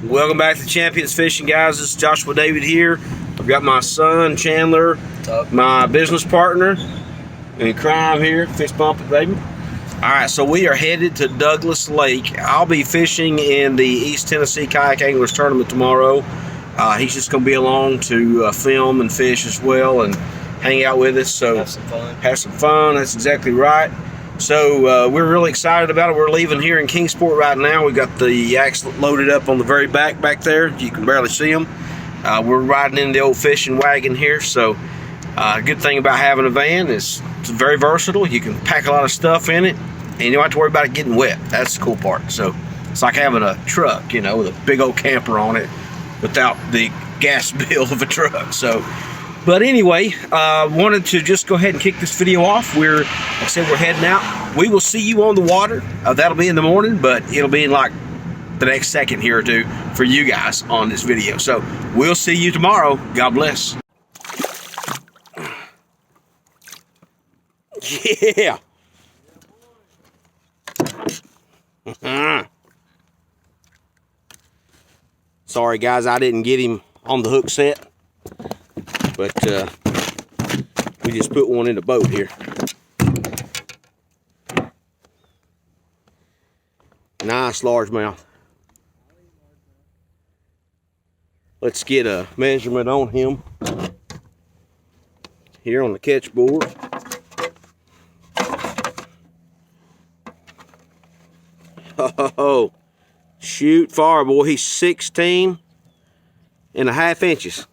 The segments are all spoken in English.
Welcome back to Champions Fishing, guys. This is Joshua David here. I've got my son Chandler, my business partner in crime here. Fist bump it, baby. Alright, so we are headed to Douglas Lake. I'll be fishing in the East Tennessee Kayak Anglers Tournament tomorrow. He's just going to be along to film and fish as well and hang out with us. So have some fun. That's exactly right. So we're really excited about it. We're leaving here in Kingsport right now. We got the yaks loaded up on the very back there. You can barely see them. We're riding in the old fishing wagon here. So good thing about having a van is it's very versatile. You can pack a lot of stuff in it, and you don't have to worry about it getting wet. That's the cool part. So it's like having a truck, you know, with a big old camper on it without the gas bill of a truck. So. But anyway, wanted to just go ahead and kick this video off. Like I said, we're heading out. We will see you on the water. That'll be in the morning, but it'll be in like the next second here or two for you guys on this video. So we'll see you tomorrow. God bless. Yeah. Sorry guys, I didn't get him on the hook set. But we just put one in the boat here. Nice largemouth. Let's get a measurement on him here on the catch board. Oh, shoot far, boy. He's 16 and a half inches.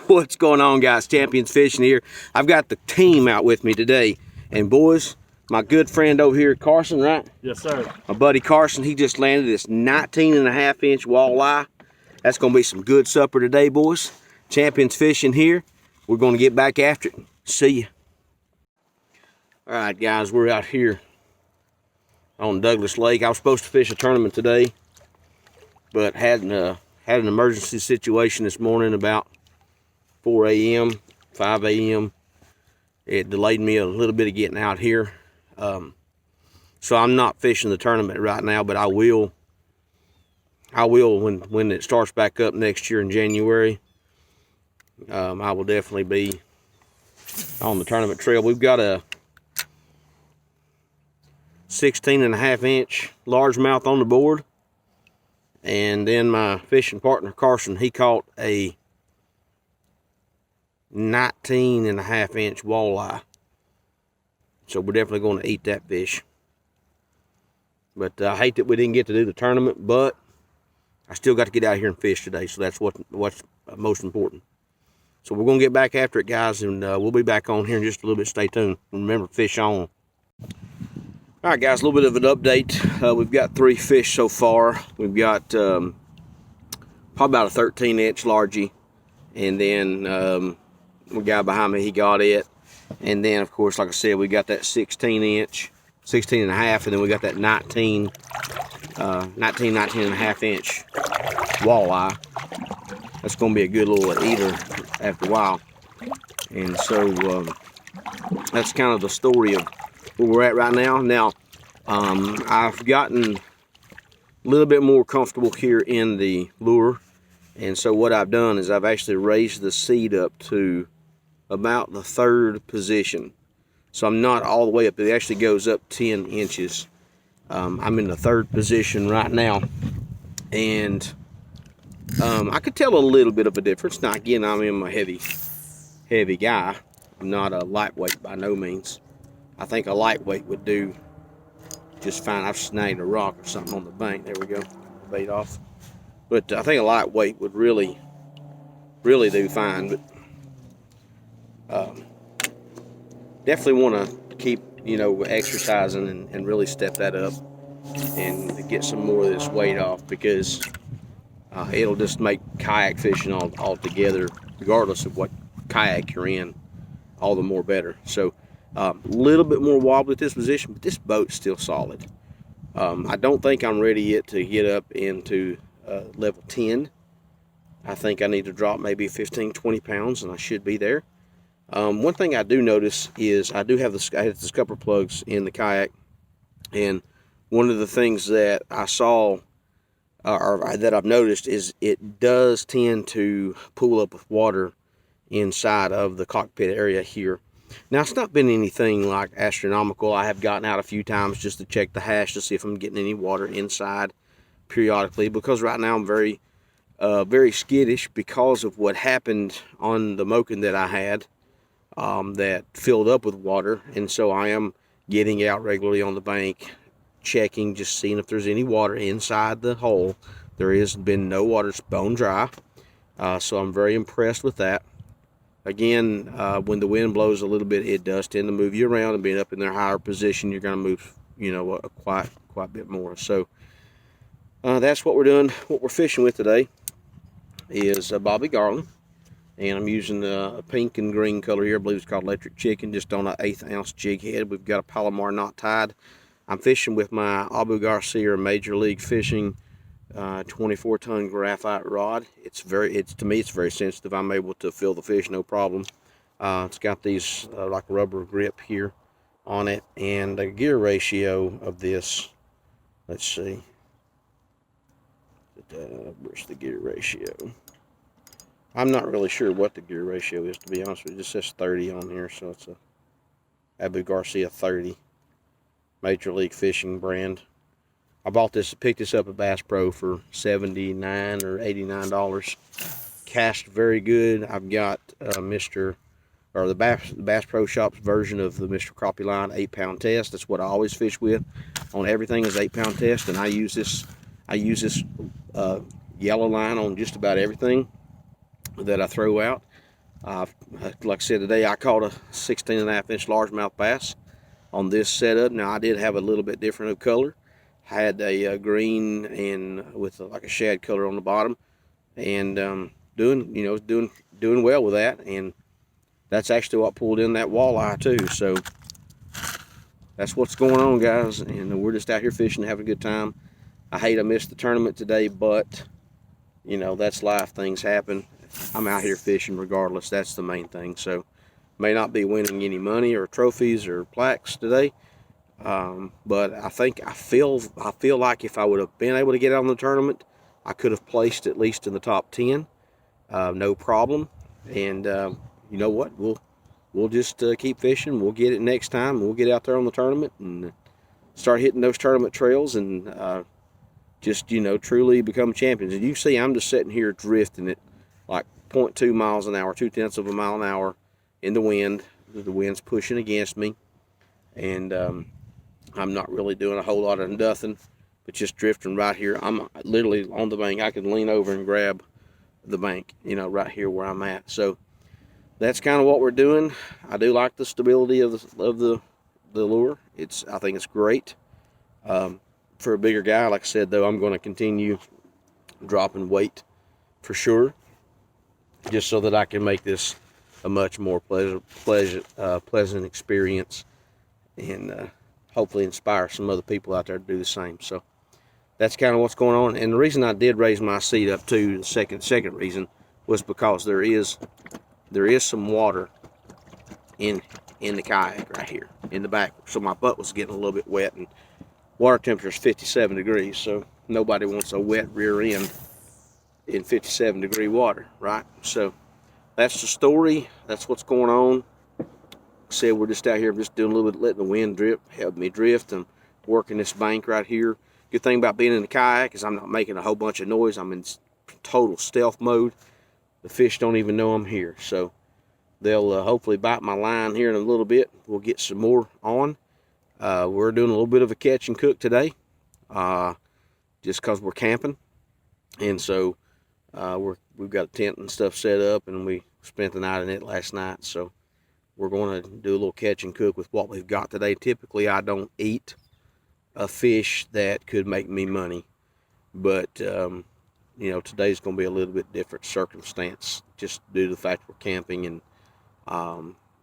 What's going on, guys? Champions Fishing here. I've got the team out with me today, and boys, my good friend over here, Carson, right? Yes, sir. My buddy Carson, he just landed this 19.5-inch walleye. That's gonna be some good supper today, boys. Champions Fishing here. We're gonna get back after it. See ya. All right, guys, we're out here on Douglas Lake. I was supposed to fish a tournament today, but had an emergency situation this morning about 4 a.m., 5 a.m. It delayed me a little bit of getting out here. So I'm not fishing the tournament right now, but I will when it starts back up next year in January. I will definitely be on the tournament trail. We've got a 16.5-inch largemouth on the board. And then my fishing partner, Carson, he caught a 19.5-inch walleye. So we're definitely going to eat that fish. But I hate that we didn't get to do the tournament, but I still got to get out here and fish today, so that's what's most important. So we're going to get back after it, guys, and we'll be back on here in just a little bit. Stay tuned. Remember, fish on. All right, guys, a little bit of an update. We've got 3 fish so far. We've got probably about a 13-inch largie, and then the guy behind me, he got it. And then, of course, like I said, we got that 16-inch, 16.5, and then we got that 19.5-inch walleye. That's going to be a good little eater after a while. And so that's kind of the story of where we're at right now. Now, I've gotten a little bit more comfortable here in the lure. And so what I've done is I've actually raised the seat up to about the 3rd position. So I'm not all the way up. It actually goes up 10 inches. I'm in the 3rd position right now. And I could tell a little bit of a difference. Now, again, I'm a heavy guy. I'm not a lightweight by no means. I think a lightweight would do just fine. I've snagged a rock or something on the bank. There we go. Bait off. But I think a lightweight would really do fine. But definitely want to keep, exercising and really step that up and get some more of this weight off, because it'll just make kayak fishing all together, regardless of what kayak you're in, all the more better. So a little bit more wobbly at this position, but this boat's still solid. I don't think I'm ready yet to get up into level 10. I think I need to drop maybe 15-20 pounds, and I should be there. One thing I do notice is I have the scupper plugs in the kayak, and one of the things that I saw or that I've noticed is it does tend to pool up with water inside of the cockpit area here. Now, it's not been anything like astronomical. I have gotten out a few times just to check the hash to see if I'm getting any water inside periodically, because right now I'm very skittish because of what happened on the moking that I had that filled up with water. And so I am getting out regularly on the bank, checking, just seeing if there's any water inside the hole. There has been no water. It's bone dry. So I'm very impressed with that. Again, when the wind blows a little bit, it does tend to move you around, and being up in their higher position, you're going to move, quite a bit more. So that's what we're doing. What we're fishing with today is a Bobby Garland, and I'm using a pink and green color here. I believe it's called Electric Chicken, just on an 1/8 ounce jig head. We've got a Palomar knot tied. I'm fishing with my Abu Garcia Major League Fishing 24-ton graphite rod. To me, it's very sensitive. I'm able to feel the fish, no problem. It's got these like rubber grip here on it, and the gear ratio of this, let's see, where's the gear ratio? I'm not really sure what the gear ratio is, to be honest with you. It just says 30 on here, so it's a Abu Garcia 30 Major League Fishing brand. I picked this up at Bass Pro for $79 or $89. Cast very good. I've got the Bass Pro Shop's version of the Mr. Crappie line 8-pound test. That's what I always fish with on everything, is 8-pound test, and I use this yellow line on just about everything that I throw out. Like I said, today I caught a 16.5-inch largemouth bass on this setup. Now, I did have a little bit different of color. Had a green and with like a shad color on the bottom, and doing well with that. And that's actually what pulled in that walleye too. So that's what's going on, guys, and we're just out here fishing, having a good time. I hate I missed the tournament today, but that's life. Things happen. I'm out here fishing regardless. That's the main thing. So may not be winning any money or trophies or plaques today, but I feel like if I would have been able to get out on the tournament, I could have placed at least in the top 10, no problem. And you know what? We'll just keep fishing. We'll get it next time. We'll get out there on the tournament and start hitting those tournament trails, and just truly become champions. And you see, I'm just sitting here drifting at like 0.2 miles an hour, 0.2 of a mile an hour in the wind. The wind's pushing against me, and I'm not really doing a whole lot of nothing, but just drifting right here. I'm literally on the bank. I can lean over and grab the bank, right here where I'm at. So that's kind of what we're doing. I do like the stability of the lure. I think it's great. For a bigger guy, like I said, though, I'm going to continue dropping weight for sure, just so that I can make this a much more pleasant experience, and hopefully inspire some other people out there to do the same. So that's kind of what's going on. And the reason I did raise my seat up too, the second reason, was because there is some water in the kayak right here in the back. So my butt was getting a little bit wet, and water temperature is 57 degrees, so nobody wants a wet rear end in 57-degree water, right? So that's the story. That's what's going on. Like I said, we're just out here, just doing a little bit, letting the wind help me drift, and working this bank right here. Good thing about being in the kayak is I'm not making a whole bunch of noise. I'm in total stealth mode. The fish don't even know I'm here, so they'll hopefully bite my line here in a little bit. We'll get some more on. We're doing a little bit of a catch and cook today, just because we're camping, and so we've got a tent and stuff set up, and we spent the night in it last night. So we're going to do a little catch and cook with what we've got today. Typically, I don't eat a fish that could make me money, but today's going to be a little bit different circumstance, just due to the fact we're camping, and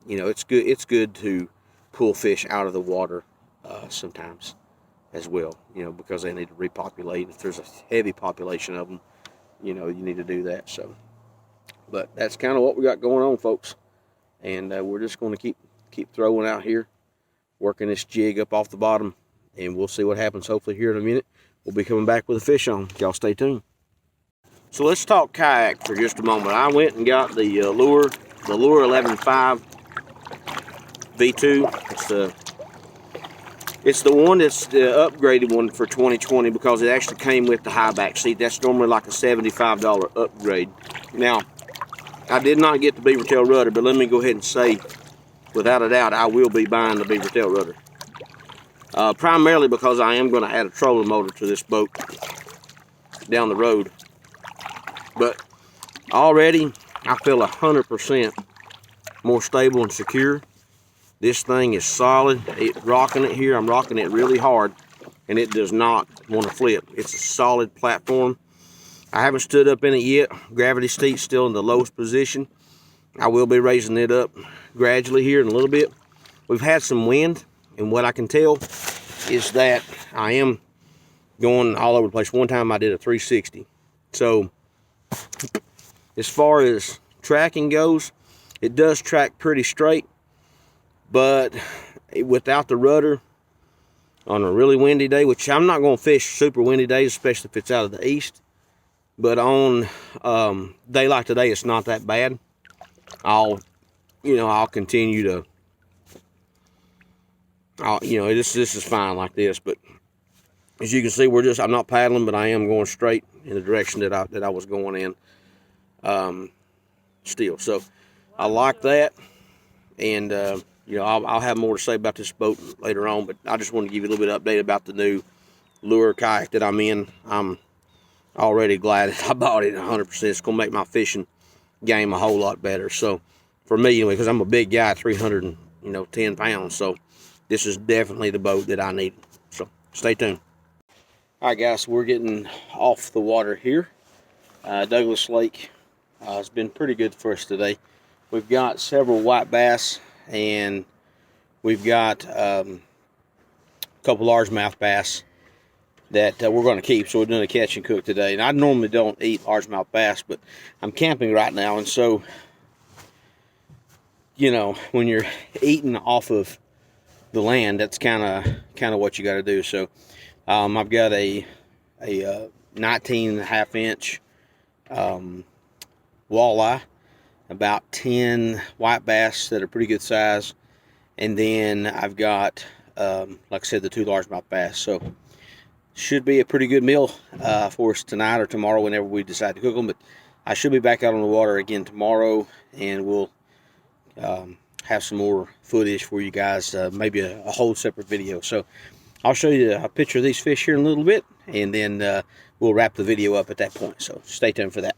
it's good to pull fish out of the water sometimes as well, because they need to repopulate. If there's a heavy population of them, you need to do that. So, but that's kind of what we got going on, folks, and we're just going to keep throwing out here, working this jig up off the bottom, and we'll see what happens. Hopefully here in a minute we'll be coming back with a fish on. Y'all stay tuned. So let's talk kayak for just a moment. I went and got the Lure 11.5 V2. It's the one that's the upgraded one for 2020 because it actually came with the high back seat. That's normally like a $75 upgrade. Now, I did not get the beaver tail rudder, but let me go ahead and say, without a doubt, I will be buying the beaver tail rudder. Primarily because I am going to add a trolling motor to this boat down the road. But already, I feel 100% more stable and secure. This thing is solid. Rocking it here, I'm rocking it really hard, and it does not want to flip. It's a solid platform. I haven't stood up in it yet. Gravity seat's still in the lowest position. I will be raising it up gradually here in a little bit. We've had some wind, and what I can tell is that I am going all over the place. One time I did a 360. So as far as tracking goes, it does track pretty straight, but without the rudder on a really windy day, which I'm not going to fish super windy days, especially if it's out of the east, but on day like today, it's not that bad. I'll continue to, this is fine like this. But as you can see, I'm not paddling, but I am going straight in the direction that I was going in. Still, so I like that, and I'll have more to say about this boat later on. But I just want to give you a little bit of update about the new Lure kayak that I'm in. I'm already glad that I bought it 100%. It's gonna make my fishing game a whole lot better. So for me, anyway, because I'm a big guy, 310 pounds, so this is definitely the boat that I need. So stay tuned. All right, guys, we're getting off the water here. Douglas Lake has been pretty good for us today. We've got several white bass, and we've got a couple largemouth bass that we're going to keep. So we're doing a catch and cook today. And I normally don't eat largemouth bass, but I'm camping right now, and so when you're eating off of the land, that's kind of what you got to do. So I've got a 19.5 inch walleye, about 10 white bass that are pretty good size, and then I've got like I said, the 2 largemouth bass. So should be a pretty good meal for us tonight or tomorrow, whenever we decide to cook them. But I should be back out on the water again tomorrow, and we'll have some more footage for you guys, maybe a whole separate video. So I'll show you a picture of these fish here in a little bit, and then we'll wrap the video up at that point. So stay tuned for that.